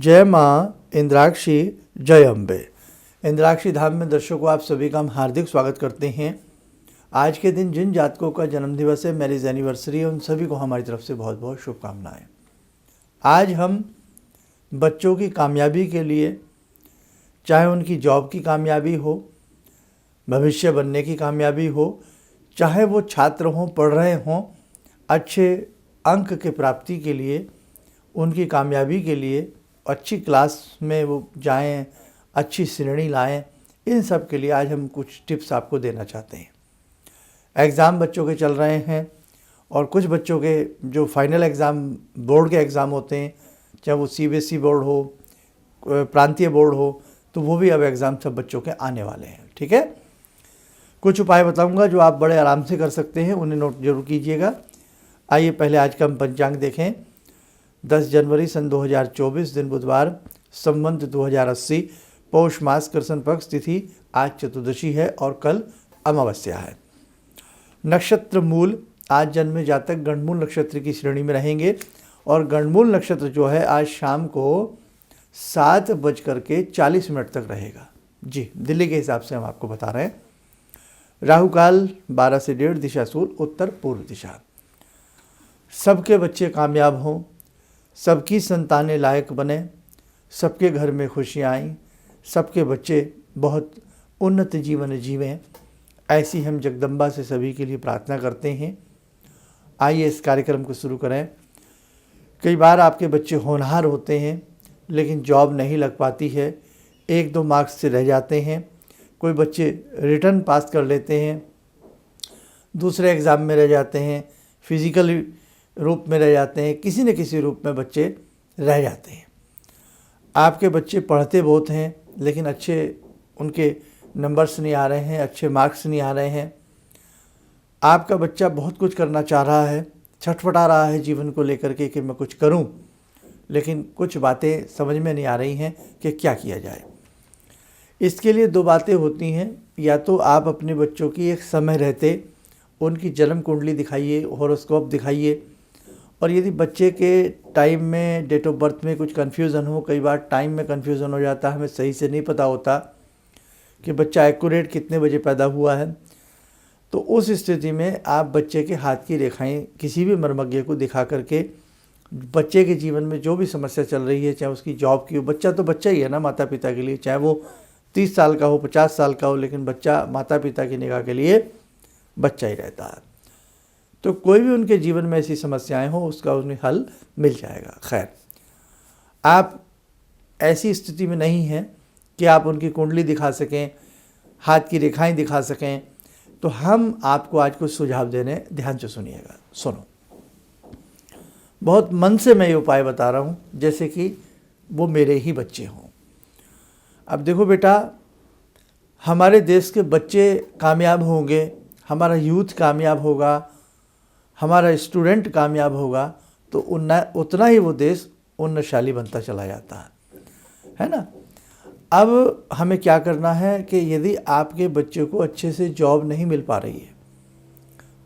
जय माँ इंद्राक्षी, जय अम्बे। इंद्राक्षी धाम में दर्शकों आप सभी का हम हार्दिक स्वागत करते हैं। आज के दिन जिन जातकों का जन्म दिवस है, मैरिज एनिवर्सरी है, उन सभी को हमारी तरफ से बहुत बहुत शुभकामनाएं। आज हम बच्चों की कामयाबी के लिए, चाहे उनकी जॉब की कामयाबी हो, भविष्य बनने की कामयाबी हो, चाहे वो छात्र हों, पढ़ रहे हों, अच्छे अंक के प्राप्ति के लिए, उनकी कामयाबी के लिए, अच्छी क्लास में वो जाएं, अच्छी श्रेणी लाएं, इन सब के लिए आज हम कुछ टिप्स आपको देना चाहते हैं। एग्ज़ाम बच्चों के चल रहे हैं और कुछ बच्चों के जो फाइनल एग्ज़ाम, बोर्ड के एग्ज़ाम होते हैं, चाहे वो सीबीएसई बोर्ड हो, प्रांतीय बोर्ड हो, तो वो भी अब एग्ज़ाम सब बच्चों के आने वाले हैं। ठीक है, कुछ उपाय बताऊंगा जो आप बड़े आराम से कर सकते हैं, उन्हें नोट जरूर कीजिएगा। आइए पहले आज का हम पंचांग देखें। 10 जनवरी सन 2024, दिन बुधवार, संवत 2080, पौष मास, कृष्ण पक्ष, तिथि आज चतुर्दशी है और कल अमावस्या है। नक्षत्र मूल, आज जन्मे जातक गणमूल नक्षत्र की श्रेणी में रहेंगे और गणमूल नक्षत्र जो है आज शाम को 7:40 तक रहेगा। जी, दिल्ली के हिसाब से हम आपको बता रहे हैं। राहु काल 12 से 1:30, दिशा सूल उत्तर पूर्व दिशा। सबके बच्चे कामयाब हों, सबकी संतानें लायक बने, सबके घर में खुशियाँ आएँ, सबके बच्चे बहुत उन्नत जीवन जीवें, ऐसी हम जगदम्बा से सभी के लिए प्रार्थना करते हैं। आइए इस कार्यक्रम को शुरू करें। कई बार आपके बच्चे होनहार होते हैं लेकिन जॉब नहीं लग पाती है, 1-2 मार्क्स से रह जाते हैं। कोई बच्चे रिटर्न पास कर लेते हैं, दूसरे एग्ज़ाम में रह जाते हैं, फिज़िकल रूप में रह जाते हैं, किसी न किसी रूप में बच्चे रह जाते हैं। आपके बच्चे पढ़ते बहुत हैं लेकिन अच्छे उनके नंबर्स नहीं आ रहे हैं, अच्छे मार्क्स नहीं आ रहे हैं। आपका बच्चा बहुत कुछ करना चाह रहा है, छटपटा रहा है जीवन को लेकर के कि मैं कुछ करूं, लेकिन कुछ बातें समझ में नहीं आ रही हैं कि क्या किया जाए। इसके लिए 2 बातें होती हैं। या तो आप अपने बच्चों की एक समय रहते उनकी जन्म कुंडली दिखाइए, हॉरोस्कोप दिखाइए, और यदि बच्चे के टाइम में, डेट ऑफ बर्थ में कुछ कन्फ्यूज़न हो, कई बार टाइम में कन्फ्यूज़न हो जाता है, हमें सही से नहीं पता होता कि बच्चा एक्यूरेट कितने बजे पैदा हुआ है, तो उस स्थिति में आप बच्चे के हाथ की रेखाएं किसी भी मर्मज्ञ को दिखा करके बच्चे के जीवन में जो भी समस्या चल रही है, चाहे उसकी जॉब की हो, बच्चा तो बच्चा ही है ना माता पिता के लिए, चाहे वो 30 साल का हो, 50 साल का हो, लेकिन बच्चा माता पिता की निगाह के लिए बच्चा ही रहता है। तो कोई भी उनके जीवन में ऐसी समस्याएं हो, उसका उन्हें हल मिल जाएगा। खैर, आप ऐसी स्थिति में नहीं हैं कि आप उनकी कुंडली दिखा सकें, हाथ की रेखाएं दिखा सकें, तो हम आपको आज कुछ सुझाव देने, ध्यान से सुनिएगा। सुनो, बहुत मन से मैं ये उपाय बता रहा हूँ जैसे कि वो मेरे ही बच्चे हों। अब देखो बेटा, हमारे देश के बच्चे कामयाब होंगे, हमारा यूथ कामयाब होगा, हमारा स्टूडेंट कामयाब होगा, तो उतना ही वो देश उन्नतशाली बनता चला जाता है ना। अब हमें क्या करना है कि यदि आपके बच्चे को अच्छे से जॉब नहीं मिल पा रही है,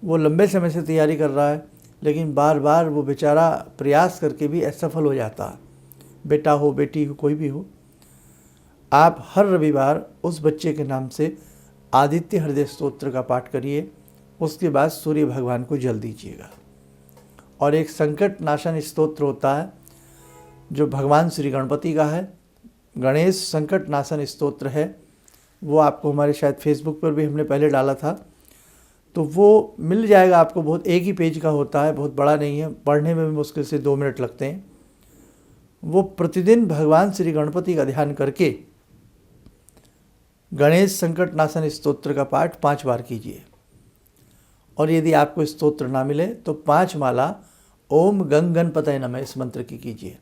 वो लंबे समय से तैयारी कर रहा है लेकिन बार बार वो बेचारा प्रयास करके भी असफल हो जाता है, बेटा हो, बेटी हो, कोई भी हो, आप हर रविवार उस बच्चे के नाम से आदित्य हृदय स्तोत्र का पाठ करिए। उसके बाद सूर्य भगवान को जल दीजिएगा। और एक संकट नाशन स्तोत्र होता है जो भगवान श्री गणपति का है, गणेश संकट नाशन स्तोत्र है, वो आपको हमारे शायद फेसबुक पर भी हमने पहले डाला था, तो वो मिल जाएगा आपको। बहुत एक ही पेज का होता है, बहुत बड़ा नहीं है, पढ़ने में भी मुश्किल से 2 मिनट लगते हैं। वो प्रतिदिन भगवान श्री गणपति का ध्यान करके गणेश संकट नाशन स्तोत्र का पाठ 5 बार कीजिए। और यदि आपको स्तोत्र ना मिले तो 5 माला ओम गंग गणपतये नमः इस मंत्र की कीजिए।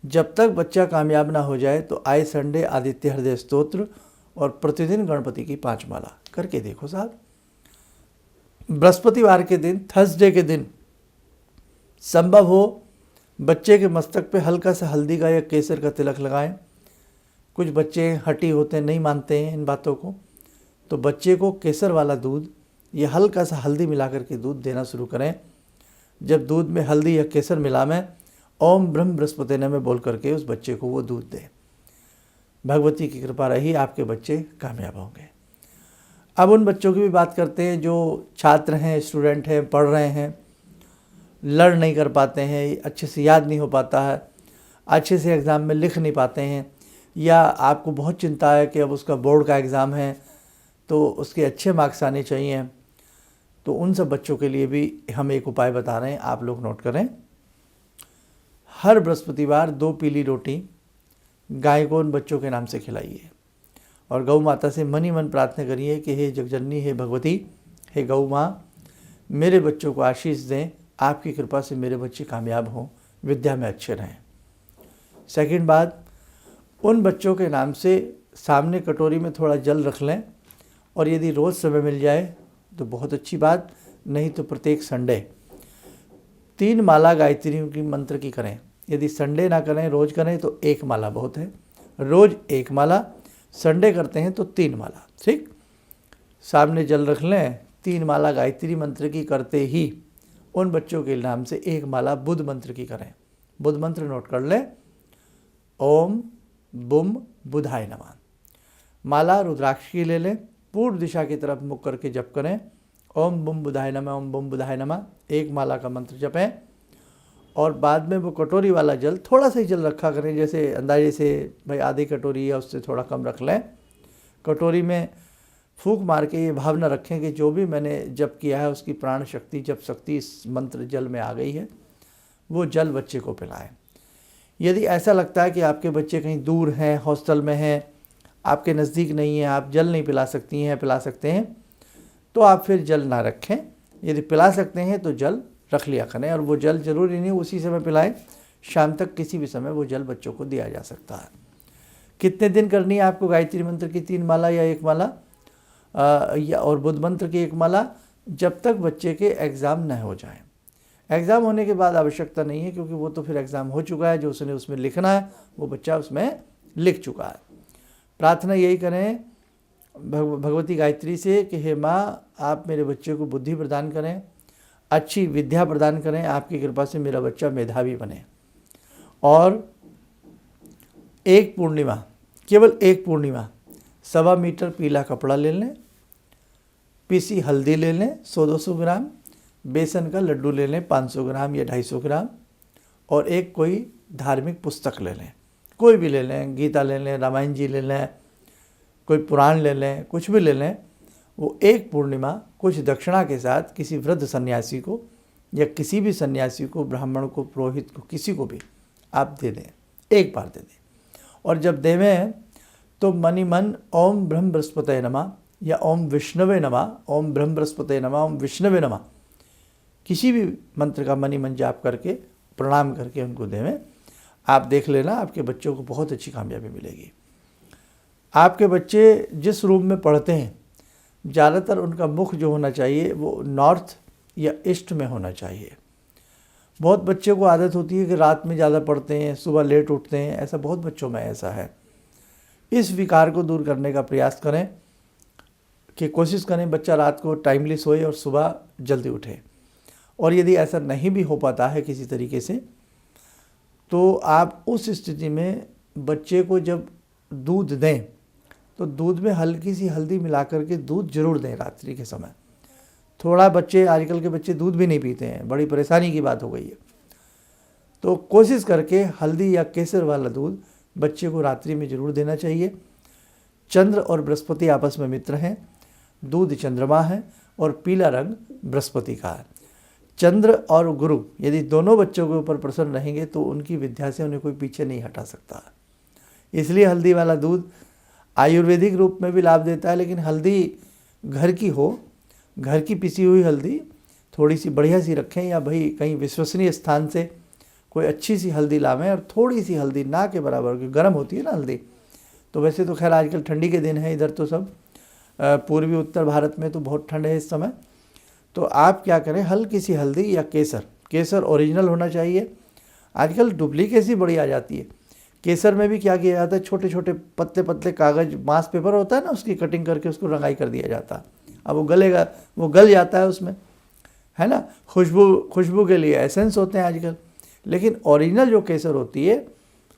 जब तक बच्चा कामयाब ना हो जाए तो आए संडे आदित्य हृदय स्तोत्र और प्रतिदिन गणपति की 5 माला करके देखो साहब। बृहस्पतिवार के दिन, थर्सडे के दिन संभव हो बच्चे के मस्तक पे हल्का सा हल्दी का या केसर का तिलक लगाएं। कुछ बच्चे हठी होते हैं, नहीं मानते हैं इन बातों को, तो बच्चे को केसर वाला दूध ये हल्का सा हल्दी मिला करके दूध देना शुरू करें। जब दूध में हल्दी या केसर मिलावें ओम ब्रह्म बृहस्पति नमः बोल करके उस बच्चे को वो दूध दे। भगवती की कृपा रही, आपके बच्चे कामयाब होंगे। अब उन बच्चों की भी बात करते हैं जो छात्र हैं, स्टूडेंट हैं, पढ़ रहे हैं, लर्न नहीं कर पाते हैं, अच्छे से याद नहीं हो पाता है, अच्छे से एग्ज़ाम में लिख नहीं पाते हैं, या आपको बहुत चिंता है कि अब उसका बोर्ड का एग्ज़ाम है तो उसके अच्छे मार्क्स आने चाहिए, तो उन सब बच्चों के लिए भी हम एक उपाय बता रहे हैं, आप लोग नोट करें। हर बृहस्पतिवार 2 पीली रोटी गाय को उन बच्चों के नाम से खिलाइए और गौ माता से मन ही मन प्रार्थना करिए कि हे जगजननी, हे भगवती, हे गौ माँ, मेरे बच्चों को आशीष दें, आपकी कृपा से मेरे बच्चे कामयाब हों, विद्या में अच्छे रहें। सेकंड बात, उन बच्चों के नाम से सामने कटोरी में थोड़ा जल रख लें, और यदि रोज़ समय मिल जाए तो बहुत अच्छी बात, नहीं तो प्रत्येक संडे 3 माला गायत्री की मंत्र की करें। यदि संडे ना करें, रोज़ करें तो 1 माला बहुत है। रोज़ 1 माला, संडे करते हैं तो 3 माला। ठीक, सामने जल रख लें, 3 माला गायत्री मंत्र की करते ही उन बच्चों के नाम से 1 माला बुध मंत्र की करें। बुध मंत्र नोट कर लें, ओम बुम बुधाय नमः। माला रुद्राक्ष की ले लें, पूर्व दिशा की तरफ मुख करके जप करें, ओम बुम बुधाय नमः, ओम बुम बुधाय नमः। 1 माला का मंत्र जपें और बाद में वो कटोरी वाला जल, थोड़ा सा ही जल रखा करें, जैसे अंदाजे से भाई आधी कटोरी या उससे थोड़ा कम रख लें। कटोरी में फूंक मार के ये भावना रखें कि जो भी मैंने जप किया है उसकी प्राण शक्ति, जप शक्ति इस मंत्र जल में आ गई है, वो जल बच्चे को पिलाएं। यदि ऐसा लगता है कि आपके बच्चे कहीं दूर हैं, हॉस्टल में हैं, आपके नज़दीक नहीं है, आप जल नहीं पिला सकती हैं, पिला सकते हैं, तो आप फिर जल ना रखें। यदि पिला सकते हैं तो जल रख लिया करें, और वो जल ज़रूरी नहीं उसी समय पिलाएं, शाम तक किसी भी समय वो जल बच्चों को दिया जा सकता है। कितने दिन करनी है आपको गायत्री मंत्र की 3 माला या 1 माला या और बुध मंत्र की 1 माला? जब तक बच्चे के एग्ज़ाम न हो जाए। एग्ज़ाम होने के बाद आवश्यकता नहीं है, क्योंकि वो तो फिर एग्ज़ाम हो चुका है, जो उसने उसमें लिखना है वो बच्चा उसमें लिख चुका है। प्रार्थना यही करें भगवती गायत्री से कि हे माँ, आप मेरे बच्चे को बुद्धि प्रदान करें, अच्छी विद्या प्रदान करें, आपकी कृपा से मेरा बच्चा मेधावी बने। और एक पूर्णिमा, केवल एक पूर्णिमा 1.25 मीटर पीला कपड़ा ले लें, पीसी हल्दी ले लें 100-200 ग्राम, बेसन का लड्डू ले लें 500 ग्राम या 250 ग्राम, और एक कोई धार्मिक पुस्तक ले लें, कोई भी ले लें, गीता ले लें, रामायण जी ले लें, कोई पुराण ले लें, कुछ भी ले लें। वो एक पूर्णिमा कुछ दक्षिणा के साथ किसी वृद्ध सन्यासी को या किसी भी सन्यासी को, ब्राह्मण को, पुरोहित को, किसी को भी आप दे दें, एक बार दे दें। और जब देवें तो मनि मन ओम ब्रह्म बृहस्पतये नमः या ओम विष्णवे नमः, ओम ब्रह्म बृहस्पतये नमः, ओम विष्णवे नमः, किसी भी मंत्र का मनि मन जाप करके प्रणाम करके उनको देवें। आप देख लेना, आपके बच्चों को बहुत अच्छी कामयाबी मिलेगी। आपके बच्चे जिस रूम में पढ़ते हैं, ज़्यादातर उनका मुख जो होना चाहिए वो नॉर्थ या ईस्ट में होना चाहिए। बहुत बच्चे को आदत होती है कि रात में ज़्यादा पढ़ते हैं, सुबह लेट उठते हैं, ऐसा बहुत बच्चों में ऐसा है। इस विकार को दूर करने का प्रयास करें कि कोशिश करें बच्चा रात को टाइमली सोए और सुबह जल्दी उठे। और यदि ऐसा नहीं भी हो पाता है किसी तरीके से, तो आप उस स्थिति में बच्चे को जब दूध दें तो दूध में हल्की सी हल्दी मिला करके दूध जरूर दें रात्रि के समय। थोड़ा बच्चे, आजकल के बच्चे दूध भी नहीं पीते हैं, बड़ी परेशानी की बात हो गई है। तो कोशिश करके हल्दी या केसर वाला दूध बच्चे को रात्रि में जरूर देना चाहिए। चंद्र और बृहस्पति आपस में मित्र हैं, दूध चंद्रमा है और पीला रंग बृहस्पति का है। चंद्र और गुरु यदि दोनों बच्चों के ऊपर प्रसन्न रहेंगे तो उनकी विद्या से उन्हें कोई पीछे नहीं हटा सकता। इसलिए हल्दी वाला दूध आयुर्वेदिक रूप में भी लाभ देता है, लेकिन हल्दी घर की हो, घर की पिसी हुई हल्दी थोड़ी सी बढ़िया सी रखें, या भाई कहीं विश्वसनीय स्थान से कोई अच्छी सी हल्दी लावें, और थोड़ी सी हल्दी, ना के बराबर, की गर्म होती है ना हल्दी। तो वैसे तो खैर आजकल ठंडी के दिन है, इधर तो सब पूर्वी उत्तर भारत में तो बहुत ठंड है इस समय। तो आप क्या करें, हल्की सी हल्दी या केसर, केसर ओरिजिनल होना चाहिए, आजकल डुप्लीकेट ही बड़ी आ जाती है। केसर में भी क्या किया जाता है, छोटे छोटे पतले पतले कागज़, मास पेपर होता है ना, उसकी कटिंग करके उसको रंगाई कर दिया जाता है। अब वो गलेगा, वो गल जाता है उसमें, है ना। खुशबू के लिए एसेंस होते हैं आजकल, लेकिन ओरिजिनल जो केसर होती है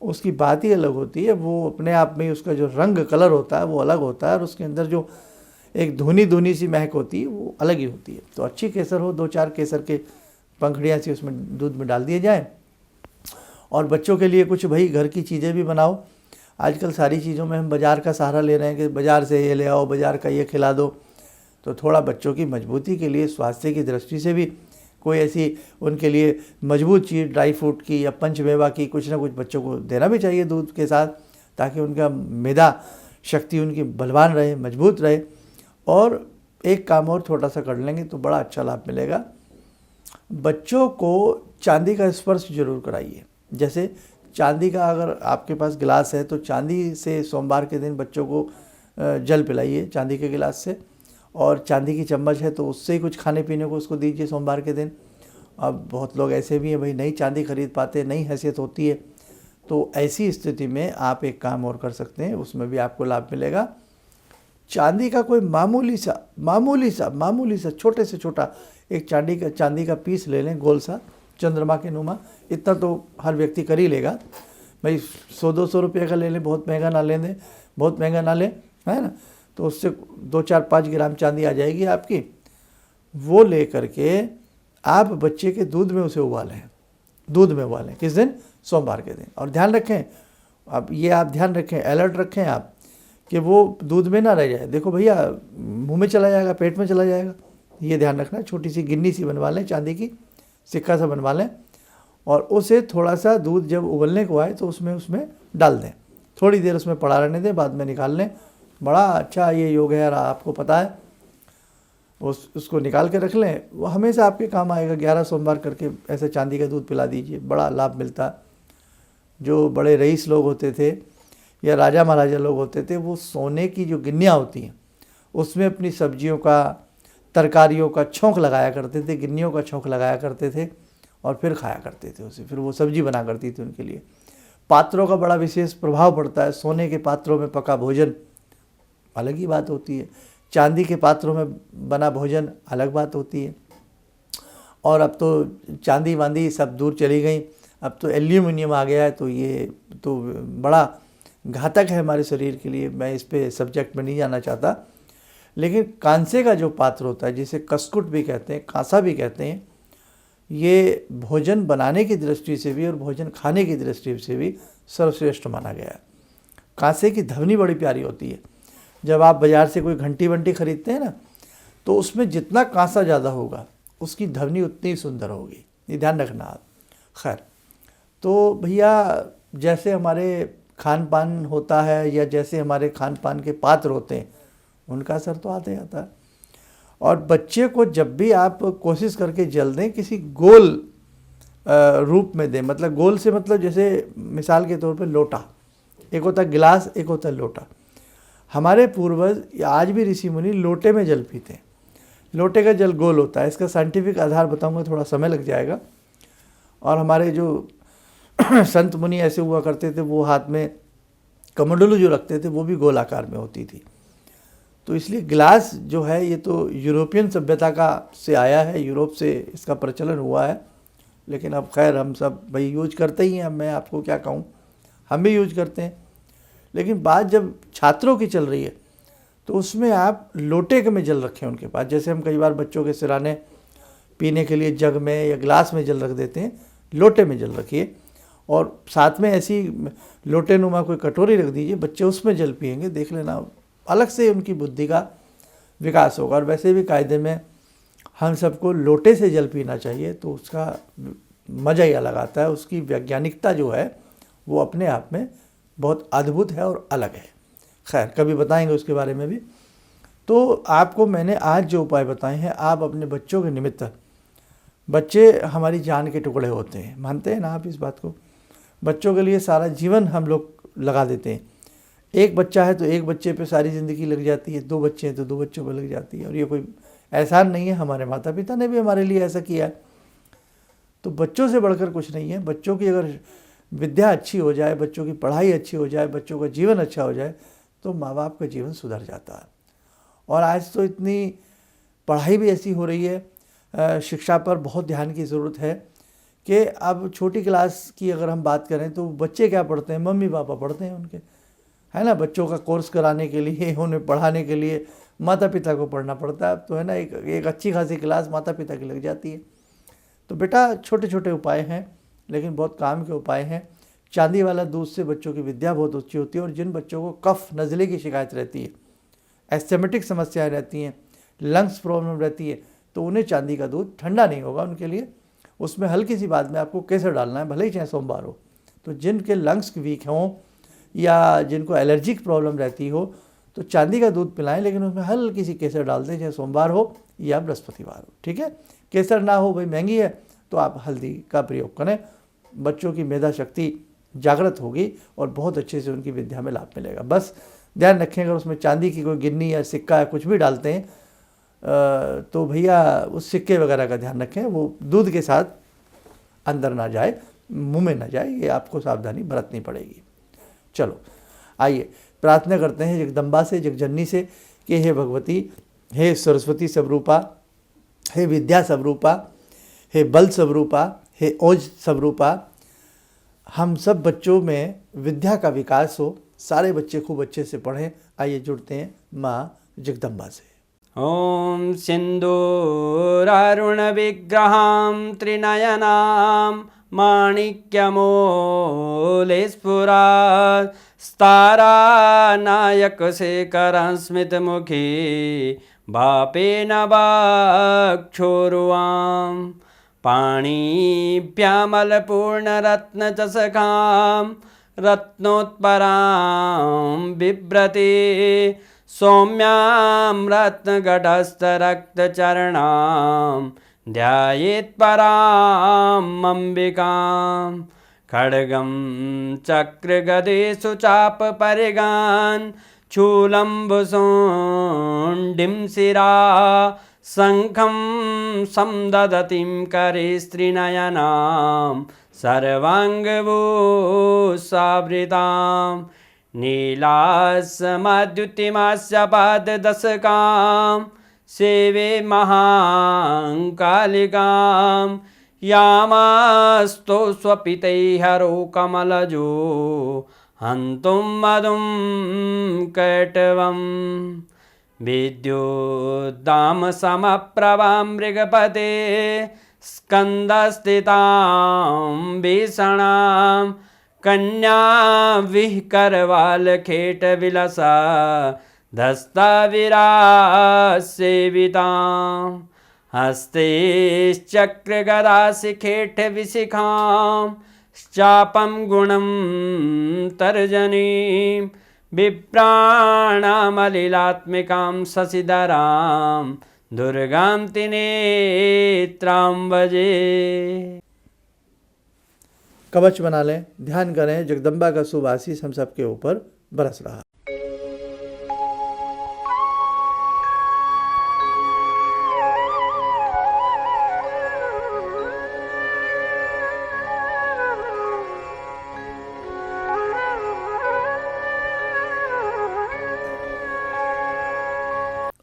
उसकी बात ही अलग होती है। वो अपने आप में उसका जो रंग कलर होता है वो अलग होता है, और उसके अंदर जो एक धुनी धुनी सी महक होती है वो अलग ही होती है। तो अच्छी केसर हो, 2-4 केसर के पंखुड़ियाँ सी उसमें दूध में डाल दिए जाएँ। और बच्चों के लिए कुछ भाई घर की चीज़ें भी बनाओ। आजकल सारी चीज़ों में हम बाज़ार का सहारा ले रहे हैं कि बाज़ार से ये ले आओ, बाज़ार का ये खिला दो। तो थोड़ा बच्चों की मजबूती के लिए, स्वास्थ्य की दृष्टि से भी कोई ऐसी उनके लिए मजबूत चीज़ ड्राई फ्रूट की या पंचमेवा की कुछ ना कुछ बच्चों को देना भी चाहिए दूध के साथ, ताकि उनका मैदा शक्ति उनकी बलवान रहे, मजबूत रहे। और एक काम और छोटा सा कर लेंगे तो बड़ा अच्छा लाभ मिलेगा। बच्चों को चांदी का स्पर्श जरूर कराइए। जैसे चांदी का अगर आपके पास गिलास है तो चांदी से सोमवार के दिन बच्चों को जल पिलाइए चांदी के गिलास से, और चांदी की चम्मच है तो उससे ही कुछ खाने पीने को उसको दीजिए सोमवार के दिन। अब बहुत लोग ऐसे भी हैं भाई नहीं चांदी खरीद पाते, नहीं हैसियत होती है, तो ऐसी स्थिति में आप एक काम और कर सकते हैं, उसमें भी आपको लाभ मिलेगा। चांदी का कोई मामूली सा छोटे से छोटा एक चांदी का पीस ले लें, गोल सा चंद्रमा के नुमा। इतना तो हर व्यक्ति कर ही लेगा भाई। 100-200 रुपये का ले लें, बहुत महंगा ना लें, है ना। तो उससे 2-4-5 ग्राम चांदी आ जाएगी आपकी। वो ले करके आप बच्चे के दूध में उसे उबालें, किस दिन? सोमवार के दिन। और ध्यान रखें, अब ये आप ध्यान रखें, अलर्ट रखें आप कि वो दूध में ना रह जाए। देखो भैया मुंह में चला जाएगा, पेट में चला जाएगा, ये ध्यान रखना। छोटी सी गिन्नी सी बनवा लें, चांदी की सिक्का सा बनवा लें, और उसे थोड़ा सा दूध जब उबलने को आए तो उसमें डाल दें, थोड़ी देर उसमें पड़ा रहने दें, बाद में निकाल लें। बड़ा अच्छा ये योग है यार, आपको पता है। उसको निकाल के रख लें, वो हमेशा आपके काम आएगा। 11 सोमवार करके ऐसे चांदी का दूध पिला दीजिए, बड़ा लाभ मिलता है। जो बड़े रईस लोग होते थे या राजा महाराजा लोग होते थे, वो सोने की जो गिन्नियाँ होती हैं उसमें अपनी सब्जियों का, तरकारियों का छोंक लगाया करते थे, गिन्नियों का छोंक लगाया करते थे, और फिर खाया करते थे उसे। फिर वो सब्जी बना करती थी उनके लिए। पात्रों का बड़ा विशेष प्रभाव पड़ता है। सोने के पात्रों में पका भोजन अलग ही बात होती है, चांदी के पात्रों में बना भोजन अलग बात होती है। और अब तो चांदी वांदी सब दूर चली गई, अब तो एल्यूमिनियम आ गया है, तो ये तो बड़ा घातक है हमारे शरीर के लिए। मैं इस पे सब्जेक्ट में नहीं जाना चाहता, लेकिन कांसे का जो पात्र होता है, जिसे कस्कुट भी कहते हैं, कांसा भी कहते हैं, ये भोजन बनाने की दृष्टि से भी और भोजन खाने की दृष्टि से भी सर्वश्रेष्ठ माना गया है। कांसे की धवनी बड़ी प्यारी होती है। जब आप बाज़ार से कोई घंटी वंटी खरीदते हैं ना, तो उसमें जितना कांसा ज़्यादा होगा उसकी धवनी उतनी ही सुंदर होगी, ये ध्यान रखना आप। खैर, तो भैया जैसे हमारे खान पान होता है या जैसे हमारे खान पान के पात्र होते हैं, उनका असर तो आते आता है। और बच्चे को जब भी आप कोशिश करके जल दें, किसी गोल रूप में दें। मतलब गोल से मतलब जैसे मिसाल के तौर पे लोटा, एक होता है गिलास, एक होता है लोटा। हमारे पूर्वज आज भी ऋषि मुनि लोटे में जल पीते हैं। लोटे का जल गोल होता है। इसका साइंटिफिक आधार बताऊंगा, थोड़ा समय लग जाएगा। और हमारे जो संत मुनि ऐसे हुआ करते थे, वो हाथ में कमंडलू जो रखते थे वो भी गोल आकार में होती थी। तो इसलिए गिलास जो है ये तो यूरोपियन सभ्यता का से आया है, यूरोप से इसका प्रचलन हुआ है। लेकिन अब खैर हम सब भाई यूज करते ही हैं, अब मैं आपको क्या कहूँ, हम भी यूज करते हैं। लेकिन बात जब छात्रों की चल रही है तो उसमें आप लोटे के में जल रखें उनके पास। जैसे हम कई बार बच्चों के सिराने पीने के लिए जग में या गिलास में जल रख देते हैं, लोटे में जल रखिए। और साथ में ऐसी लोटे नुमा कोई कटोरी रख दीजिए, बच्चे उसमें जल पिएंगे, देख लेना अलग से उनकी बुद्धि का विकास होगा। और वैसे भी कायदे में हम सबको लोटे से जल पीना चाहिए, तो उसका मज़ा ही अलग आता है। उसकी वैज्ञानिकता जो है वो अपने आप में बहुत अद्भुत है और अलग है। खैर, कभी बताएंगे उसके बारे में भी। तो आपको मैंने आज जो उपाय बताए हैं, आप अपने बच्चों के निमित्त, बच्चे हमारी जान के टुकड़े होते हैं, मानते हैं ना आप इस बात को। बच्चों के लिए सारा जीवन हम लोग लगा देते हैं। एक बच्चा है तो एक बच्चे पे सारी ज़िंदगी लग जाती है, 2 बच्चे हैं तो 2 बच्चों पे लग जाती है। और ये कोई एहसान नहीं है, हमारे माता पिता ने भी हमारे लिए ऐसा किया है। तो बच्चों से बढ़कर कुछ नहीं है। बच्चों की अगर विद्या अच्छी हो जाए, बच्चों की पढ़ाई अच्छी हो जाए, बच्चों का जीवन अच्छा हो जाए, तो माँ बाप का जीवन सुधर जाता है। और आज तो इतनी पढ़ाई भी ऐसी हो रही है, शिक्षा पर बहुत ध्यान की ज़रूरत है कि अब छोटी क्लास की अगर हम बात करें तो बच्चे क्या पढ़ते हैं, मम्मी पापा पढ़ते हैं उनके, है ना। बच्चों का कोर्स कराने के लिए, उन्हें पढ़ाने के लिए माता पिता को पढ़ना पड़ता है। अब तो है ना, एक अच्छी खासी क्लास माता पिता की लग जाती है। तो बेटा छोटे छोटे उपाय हैं, लेकिन बहुत काम के उपाय हैं। चांदी वाला दूध से बच्चों की विद्या बहुत अच्छी होती है। और जिन बच्चों को कफ नज़ले की शिकायत रहती है, एस्थेमेटिक समस्याएं रहती हैं, लंग्स प्रॉब्लम रहती है, तो उन्हें चांदी का दूध ठंडा नहीं होगा उनके लिए। उसमें हल्की सी बात में आपको केसर डालना है, भले ही चाहे सोमवार हो। तो जिनके लंग्स वीक हों या जिनको एलर्जिक प्रॉब्लम रहती हो, तो चांदी का दूध पिलाएं, लेकिन उसमें हल्की सी केसर डाल दें, चाहे सोमवार हो या बृहस्पतिवार हो। ठीक है, केसर ना हो, भाई महंगी है, तो आप हल्दी का प्रयोग करें। बच्चों की मेधा शक्ति जागृत होगी और बहुत अच्छे से उनकी विद्या में लाभ मिलेगा। बस ध्यान रखें, अगर उसमें चांदी की कोई गिन्नी या सिक्का या कुछ भी डालते हैं तो भैया उस सिक्के वगैरह का ध्यान रखें, वो दूध के साथ अंदर ना जाए, मुंह में ना जाए, ये आपको सावधानी बरतनी पड़ेगी। चलो आइए प्रार्थना करते हैं जगदम्बा से, जगजननी से कि हे भगवती, हे सरस्वती स्वरूपा, हे विद्या स्वरूपा, हे बल स्वरूपा, हे ओज स्वरूपा, हम सब बच्चों में विद्या का विकास हो, सारे बच्चे खूब अच्छे से पढ़ें। आइए जुड़ते हैं माँ जगदम्बा से। ॐ सिन्दूरारुणविग्रहां त्रिनयनां माणिक्यमूलस्फुरात् स्तारानायकशेखरं स्मितमुखी वापेन वक्षोरुवां पाणिभ्यामलपूर्णरत्नचषकां रत्नोत्परां बिभ्रति सौम्यां रत्नघटस्थरक्तचरणां ध्यायेत् पराम् अम्बिकां खड्गं चक्रगदेषु चापपरिगान् शूलम्बुशोण्डिं शिरा शङ्खं समदधतीं करे स्त्रीनयनां सर्वाङ्गभूषावृतां नीलासमद्युतिमास्य पाददशकां सेवे महाकालिकां यामास्तो स्वपितैहरो कमलजो हन्तुं मधुं कैटवम् विद्युद्दामसमप्रभां मृगपते स्कन्दस्थितां भीषणां कन्या विहकरवालखेटविलसा धस्ताविरासेवितां हस्ते चक्रगदाशिखेटविशिखां चापं गुणं तर्जनीं विप्राणामलिलात्मिकां शशिधरां दुर्गां त्रिनेत्रां भजे। कवच बना लें, ध्यान करें, जगदम्बा का शुभ आशीष हम सबके ऊपर बरस रहा।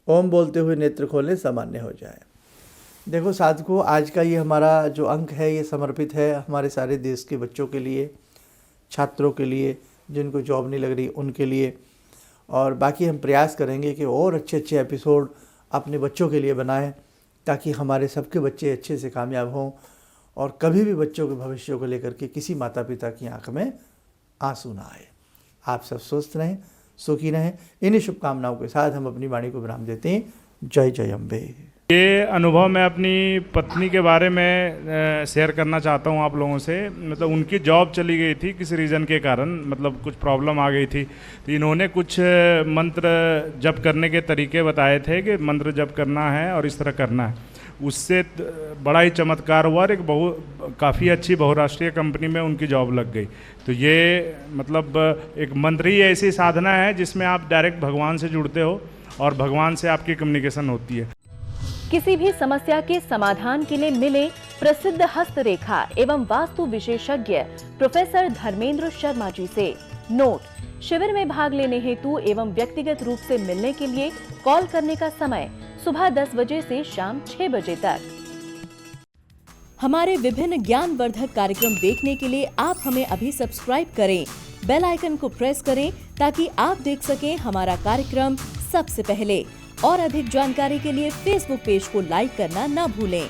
ओम बोलते हुए नेत्र खोलें, सामान्य हो जाए। देखो साधकों, आज का ये हमारा जो अंक है ये समर्पित है हमारे सारे देश के बच्चों के लिए, छात्रों के लिए, जिनको जॉब नहीं लग रही उनके लिए। और बाकी हम प्रयास करेंगे कि और अच्छे अच्छे एपिसोड अपने बच्चों के लिए बनाएं, ताकि हमारे सबके बच्चे अच्छे से कामयाब हों और कभी भी बच्चों के भविष्य को लेकर के किसी माता पिता की आंख में आंसू ना आए। आप सब स्वस्थ रहें, सुखी रहें। इन्हीं शुभकामनाओं के साथ हम अपनी वाणी को विराम देते हैं। जय जय अम्बे। ये अनुभव मैं अपनी पत्नी के बारे में शेयर करना चाहता हूँ आप लोगों से। मतलब उनकी जॉब चली गई थी किसी रीज़न के कारण, मतलब कुछ प्रॉब्लम आ गई थी, तो इन्होंने कुछ मंत्र जप करने के तरीके बताए थे कि मंत्र जप करना है और इस तरह करना है। उससे बड़ा ही चमत्कार हुआ और एक काफ़ी अच्छी बहुराष्ट्रीय कंपनी में उनकी जॉब लग गई। तो ये मतलब एक मंत्र ही ऐसी साधना है जिसमें आप डायरेक्ट भगवान से जुड़ते हो और भगवान से आपकी कम्युनिकेशन होती है। किसी भी समस्या के समाधान के लिए मिले प्रसिद्ध हस्तरेखा एवं वास्तु विशेषज्ञ प्रोफेसर धर्मेंद्र शर्मा जी से। नोट: शिविर में भाग लेने हेतु एवं व्यक्तिगत रूप से मिलने के लिए कॉल करने का समय सुबह 10 बजे से शाम 6 बजे तक। हमारे विभिन्न ज्ञानवर्धक कार्यक्रम देखने के लिए आप हमें अभी सब्सक्राइब करें, बेल आइकन को प्रेस करें ताकि आप देख सकें हमारा कार्यक्रम सबसे पहले। और अधिक जानकारी के लिए फेसबुक पेज को लाइक करना न भूलें।